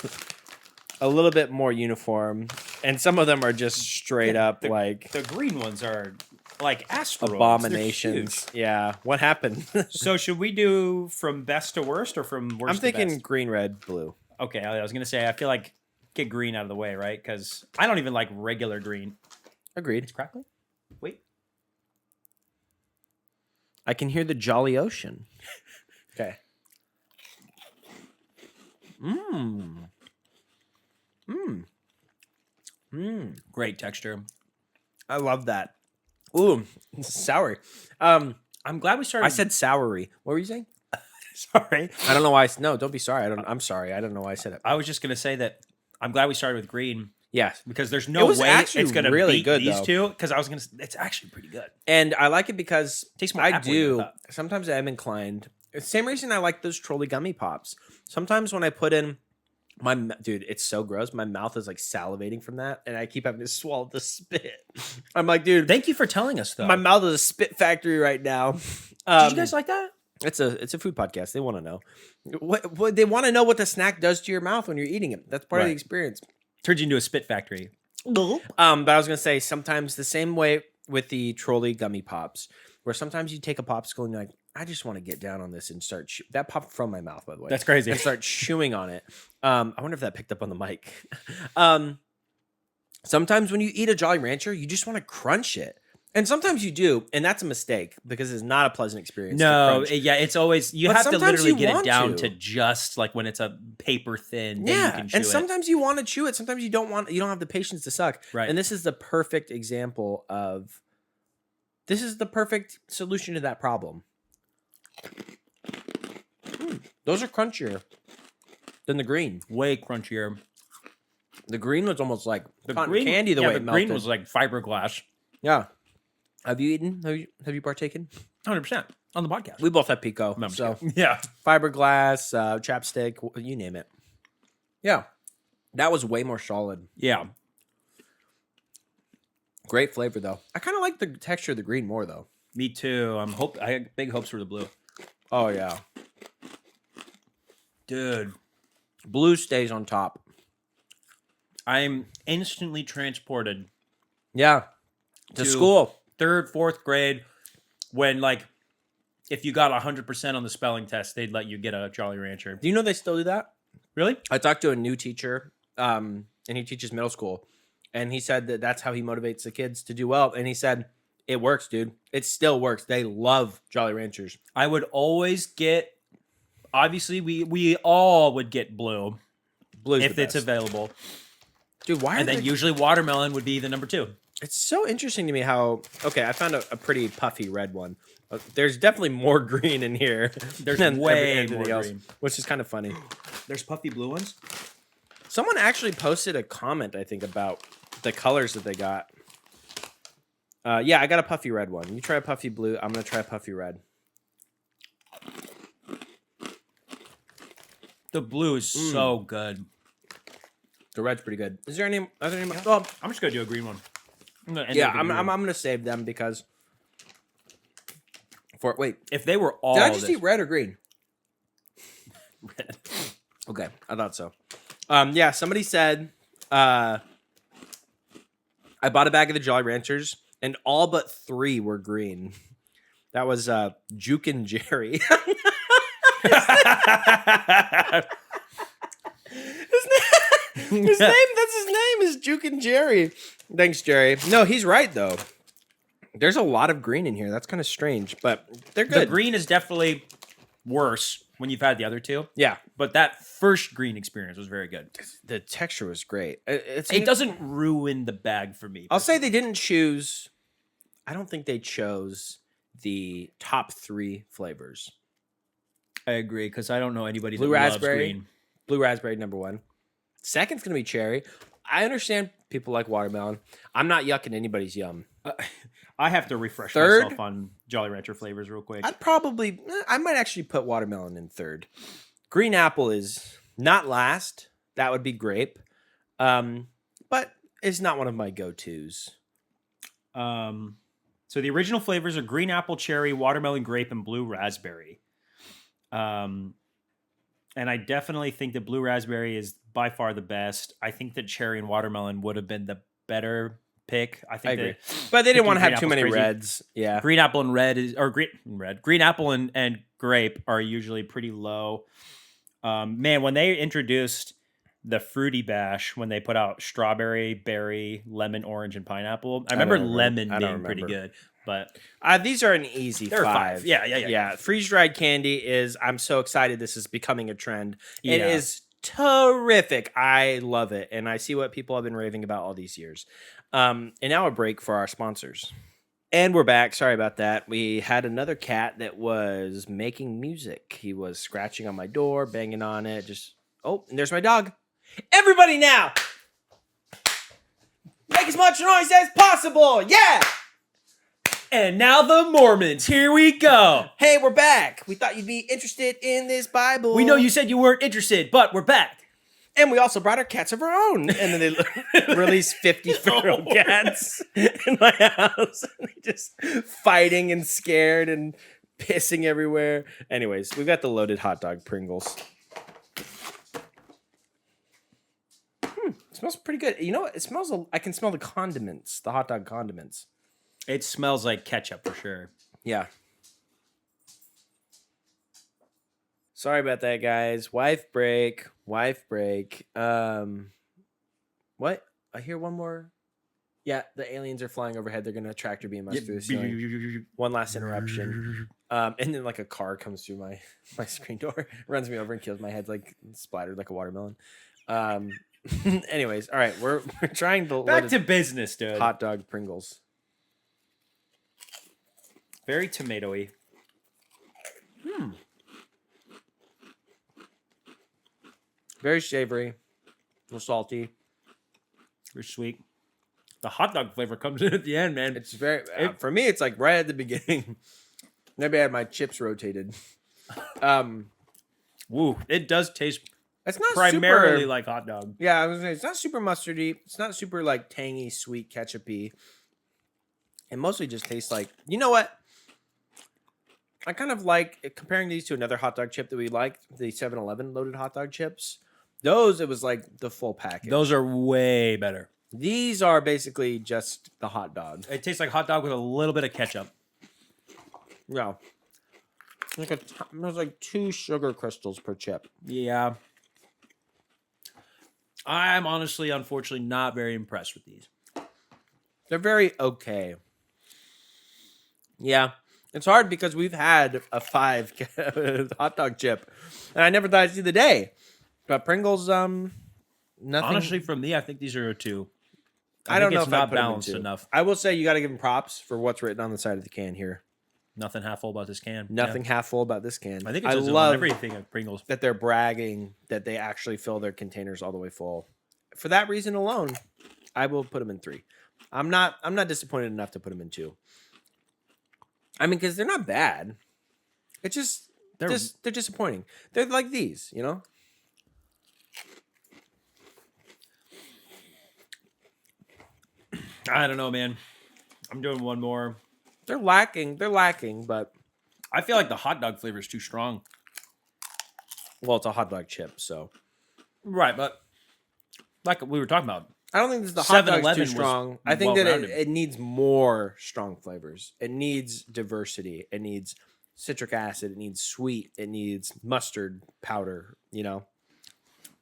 a little bit more uniform, and some of them are just straight up like the green ones are like asteroids. Abominations. Yeah. What happened? So should we do from best to worst or from worst? I'm thinking to best? Green, red, blue. Okay, I was gonna say I feel like get green out of the way, right? Because I don't even like regular green. Agreed. It's crackling. Wait. I can hear the Jolly Ocean. Okay. Great texture. I love that. Ooh, sour. I'm glad we started. I said soury. What were you saying? Sorry. I don't know why. No, don't be sorry. I'm sorry. I don't know why I said it. I was just gonna say that I'm glad we started with green. Yes, because there's no way it's gonna really beat good, these though. two. Because I was gonna, it's actually pretty good. And I like it because Tastes more I apple-y do. than that. Sometimes I am inclined. It's the same reason I like those trolley gummy pops. Sometimes when I put in dude, it's so gross. My mouth is like salivating from that, and I keep having to swallow the spit. I'm like, dude, Thank you for telling us though. my mouth is a spit factory right now. Did you guys like that? It's a food podcast. They want to know what they want to know what the snack does to your mouth when you're eating it. That's part of the experience. Turns you into a spit factory. But I was gonna say sometimes the same way with the trolley gummy pops, where sometimes you take a popsicle and you're like, I just want to get down on this and start. That popped from my mouth, by the way. That's crazy. And start chewing on it. I wonder if that picked up on the mic. Sometimes when you eat a Jolly Rancher, you just want to crunch it. And sometimes you do, and that's a mistake because it's not a pleasant experience. No, yeah, it's always you But have to sometimes literally you get it want down to. to just like when it's a paper thin. Then you Yeah, can chew and it. sometimes you want to chew it. Sometimes you don't want. You don't have the patience to suck. Right. And this is the perfect example of. This is the perfect solution to that problem. Those are crunchier than the green. way crunchier. The green was almost like The cotton green candy. The yeah, way the it melted. green was like fiberglass. Yeah. Have you eaten? Have you partaken? 100% on the podcast. We both have Pico. No, I'm just So kidding. Yeah. fiberglass, chapstick, you name it. Yeah. That was way more solid. Yeah. Great flavor though. I kind of like the texture of the green more though. Me too. I had big hopes for the blue. Oh yeah. Dude, Blue stays on top. I'm instantly transported Yeah. To school. 3rd, 4th grade when like if you got 100% on the spelling test, they'd let you get a Jolly Rancher. Do you know they still do that? Really? I talked to a new teacher, and he teaches middle school, and he said that that's how he motivates the kids to do well. And he said, it works, dude. It still works. They love Jolly Ranchers. I would always get obviously we all would get blue Blue's if the it's best. available. Dude, why are And then they... usually watermelon would be the number 2. It's so interesting to me how... Okay, I found a pretty puffy red one. There's definitely more green in here. There's than way everything more else, green. which is kind of funny. There's puffy blue ones. Someone actually posted a comment, I think, about the colors that they got. Yeah, I got a puffy red one. You try a puffy blue. I'm going to try a puffy red. The blue is so good. The red's pretty good. Is there any... Are there any... Yeah. Well, I'm just gonna do a green one. yeah, I'm going to save them because... Wait, If they were all did I just this- eat red or green? red. Okay, I thought so. Yeah, somebody said I bought a bag of the Jolly Ranchers, and all but 3 were green. That was Juke and Jerry. His name, that's his name, is Juke and Jerry. Thanks, Jerry. No, he's right though. There's a lot of green in here. That's kind of strange, but they're good. The green is definitely worse when you've had the other two. Yeah, But that first green experience was very good. the texture was great. It doesn't ruin the bag for me. I'll say they didn't choose. I don't think they chose the top 3 flavors. I agree because I don't know anybody Blue that raspberry. loves green. Blue raspberry, number 1. Second's gonna be cherry. I understand people like watermelon. I'm not yucking anybody's yum. I have to refresh Third? myself on Jolly Rancher flavors real quick. I might actually put watermelon in 3rd. Green apple is not last. That would be grape. But it's not one of my go-tos. So the original flavors are green apple, cherry, watermelon, grape, and blue raspberry. And I definitely think that blue raspberry is by far the best. I think that cherry and watermelon would have been the better pick. I think I agree. that But they didn't want to green have too apple's many crazy. reds. Yeah. green apple and red is or green apple and grape are usually pretty low. Man, when they introduced the fruity bash, when they put out strawberry, berry, lemon, orange, and pineapple, I remember lemon being pretty good. But These are an easy they're 5. Yeah. Freeze dried candy is. I'm so excited. This is becoming a trend. It Yeah. is terrific. I love it. And I see what people have been raving about all these years. And now a break for our sponsors. And we're back. Sorry about that. We had another cat that was making music. He was scratching on my door, banging on it. And there's my dog. Everybody now! Make as much noise as possible! Yeah! And now the Mormons. Here we go. Hey, we're back. We thought you'd be interested in this Bible. We know you said you weren't interested, but we're back. And we also brought our cats of our own. And then they released 50 feral cats in my house. And they just fighting and scared and pissing everywhere. Anyways, we've got the loaded hot dog Pringles. It smells pretty good. You know what? It smells, I can smell the condiments, the hot dog condiments. It smells like ketchup for sure. Yeah. Sorry about that, guys. Wife break. What? I hear one more. Yeah, the aliens are flying overhead. They're gonna tractor beam us through the ceiling. One last interruption. And then like a car comes through my screen door, runs me over and kills my head like splattered like a watermelon. Anyways, all right, we're trying to back to business, dude. Hot dog Pringles. Very tomatoey. Very savory, a little salty, very sweet. The hot dog flavor comes in at the end, man. It's very for me. It's like right at the beginning. Maybe I had my chips rotated. Woo! It does taste. It's not primarily super, like hot dog. Yeah, I was gonna say, it's not super mustardy. It's not super like tangy, sweet, ketchupy. It mostly just tastes like, you know what? I kind of like comparing these to another hot dog chip that we like, the 7-Eleven loaded hot dog chips. Those, it was like the full package. Those are way better. These are basically just the hot dog. It tastes like hot dog with a little bit of ketchup. Yeah. There's like 2 sugar crystals per chip. Yeah. I'm honestly, unfortunately, not very impressed with these. They're very okay. Yeah. It's hard because we've had a 5 hot dog chip, and I never thought I'd see the day. But Pringles, nothing. Honestly, for me, I think these are a 2. I don't know it's if not I'd put 'em in balanced 2. enough. I will say you got to give them props for what's written on the side of the can here. Nothing half full about this can. Nothing half full about this can. I think it's just love everything at Pringles. that they're bragging that they actually fill their containers all the way full. For that reason alone, I will put them in 3. I'm not disappointed enough to put them in 2. I mean, because they're not bad. It's just they're disappointing. They're like these, you know. I don't know, man. I'm doing one more. They're lacking, but I feel like the hot dog flavor is too strong. well, it's a hot dog chip, so Right, but like we were talking about, I don't think this, the hot dog's 7-Eleven too was strong. I think that well-rounded. it needs more strong flavors. It needs diversity. It needs citric acid. It needs sweet. It needs mustard powder, you know?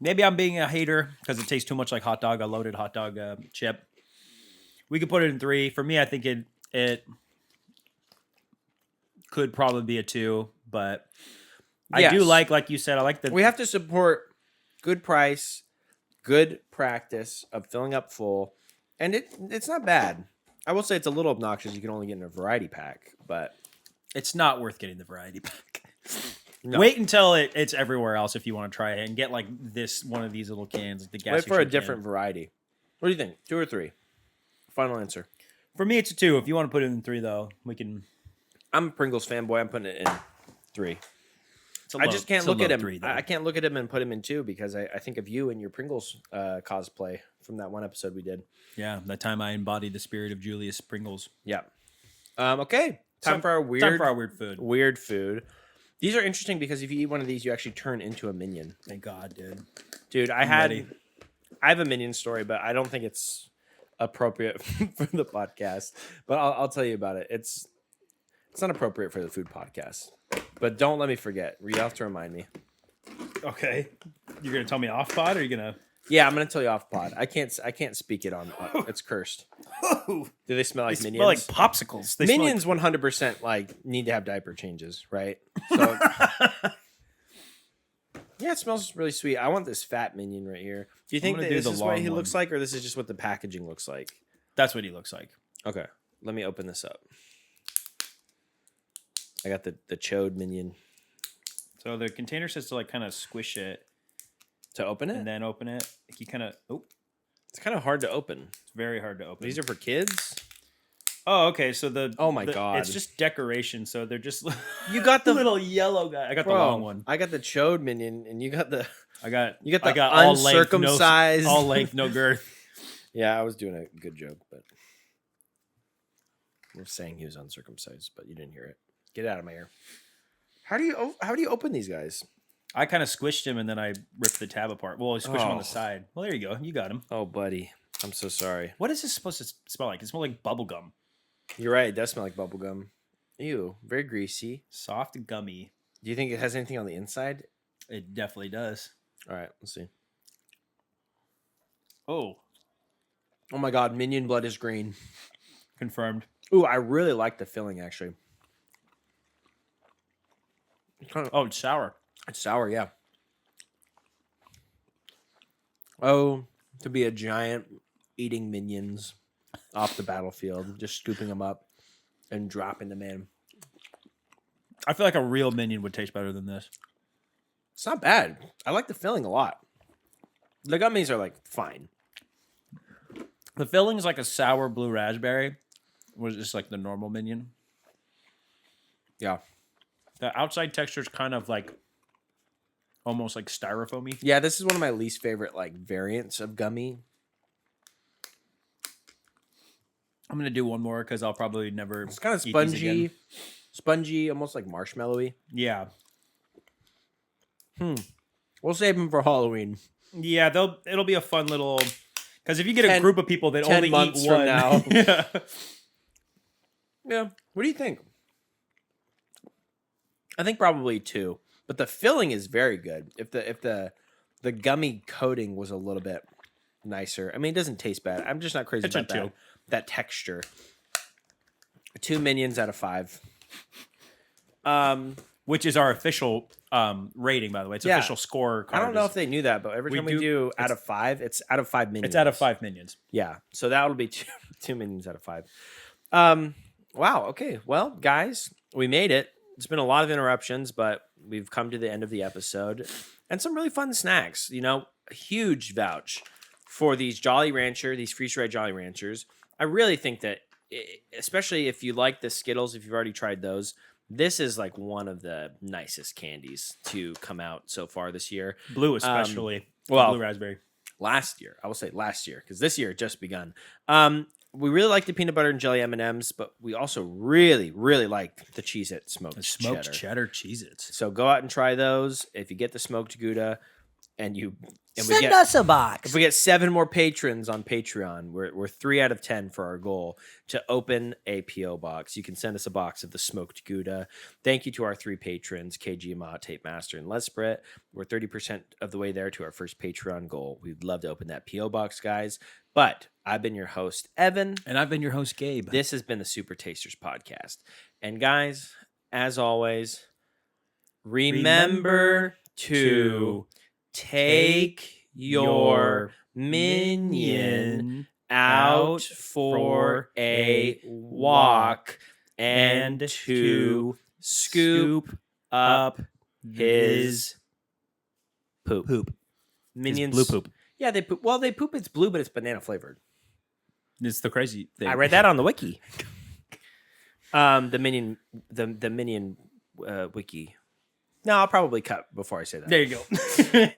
maybe I'm being a hater because it tastes too much like hot dog, a loaded hot dog chip. We could put it in 3. For me, I think it could probably be a 2, but Yes. I do like you said, I like the. We have to support good price, good practice of filling up full, and it's not bad. I will say it's a little obnoxious. You can only get in a variety pack, but It's not worth getting the variety pack. no. Wait until it's everywhere else if you want to try it and get like one of these little cans, like the gas Wait for a station different can. variety. What do you think? 2 or 3? Final answer. For me, it's a 2. If you want to put it in 3, though, we can. I'm a Pringles fanboy. I'm putting it in 3. It's a I low- just can't it's a look at low him. 3, though. I can't look at him and put him in 2 because I think of you and your Pringles cosplay from that one episode we did. Yeah, that time I embodied the spirit of Julius Pringles. Yeah. Okay. Time for our weird food. weird food. These are interesting because if you eat one of these, you actually turn into a minion. Thank God, dude. Dude, I ready. have a minion story, but I don't think it's appropriate for the podcast. But I'll tell you about it. It's not appropriate for the food podcast. But don't let me forget. You have to remind me. Okay, you're gonna tell me off pod, or you're gonna? Yeah, I'm gonna tell you off pod. I can't speak it on. It's cursed. Do they smell like They minions? smell like popsicles. They Minions 100% like need to have diaper changes, right? So Yeah, it smells really sweet. I want this fat minion right here. Do you think gonna that do this the is what he long looks one. like, or this is just what the packaging looks like? That's what he looks like. Okay, let me open this up. I got the chode minion So the container says to like kind of squish it to open it. and then open it. Like you kind of It's kind of hard to open. it's very hard to open. These are for kids. Oh, okay. So Oh my God. it's just decoration. So they're just You got the little yellow guy. I got the long one. I got the chode minion, and you got the I got uncircumcised. all length, no girth. Yeah, I was doing a good joke, but we're saying he was uncircumcised, but you didn't hear it. Get out of my ear. How do you open these guys? I kind of squished him and then I ripped the tab apart. Well, I squished him on Oh. the side. Well, there you go. You got him. Oh, buddy, I'm so sorry. What is this supposed to smell like? It smells like bubble gum. You're right. It does smell like bubble gum. Ew, very greasy. Soft gummy. Do you think it has anything on the inside? It definitely does. All right, let's see. Oh, Oh my God, minion blood is green. confirmed. Ooh, I really like the filling actually. It's kind of, Oh, it's sour. it's sour, yeah. Oh, to be a giant eating minions off the battlefield, just scooping them up and dropping them in. I feel like a real minion would taste better than this. It's not bad. I like the filling a lot. The gummies are like fine. The filling is like a sour blue raspberry, was just like the normal minion. Yeah. The outside texture is kind of like almost like styrofoamy. Yeah, this is one of my least favorite like variants of gummy. I'm gonna do one more because I'll probably never. It's kind of eat these again. spongy, almost like marshmallowy. Yeah, We'll save them for Halloween. yeah. It'll be a fun little. Because if you get a 10 group of people that 10 only eat months from one, now. yeah. Yeah. What do you think? I think probably 2, but the filling is very good. If the gummy coating was a little bit nicer, I mean, it doesn't taste bad. I'm just not crazy It's a about 2. that texture. 2 minions out of 5. Which is our official rating, by the way. It's Yeah. official score. I don't know if they knew that, but every We time we do- do out of 5, it's out of 5 minions. it's out of 5 minions. Yeah, so that'll be two minions out of 5. Wow. Okay. Well, guys, we made it. It's been a lot of interruptions, but we've come to the end of the episode, and some really fun snacks. You know, a huge vouch for these Jolly Rancher, these freeze-dried Jolly Ranchers. I really think that, especially if you like the Skittles, if you've already tried those, this is like one of the nicest candies to come out so far this year. Blue, especially. well, blue raspberry. Last year, I will say last year, because this year it just begun. We really like the peanut butter and jelly M&Ms, but we also really, really like the Cheez-It smoked cheddar. Cheez-Its. So go out and try those. If you get the smoked Gouda, and we Send get us a box. if we get 7 more patrons on Patreon, we're 3 out of 10 for our goal to open a PO box. You can send us a box of the smoked Gouda. Thank you to our 3 patrons, KG, Ma, Tape Master, and Lesprit. We're 30% of the way there to our first Patreon goal. We'd love to open that PO box, guys. But I've been your host, Evan. And I've been your host, Gabe. This has been the Super Tasters podcast. And guys, as always, remember to take your minion out for a walk and to scoop up his poop. Minions blue poop. Yeah, they poop. Well, they poop. It's blue, but it's banana flavored. It's the crazy thing. I read that on the wiki. The minion wiki. No, I'll probably cut before I say that. There you go.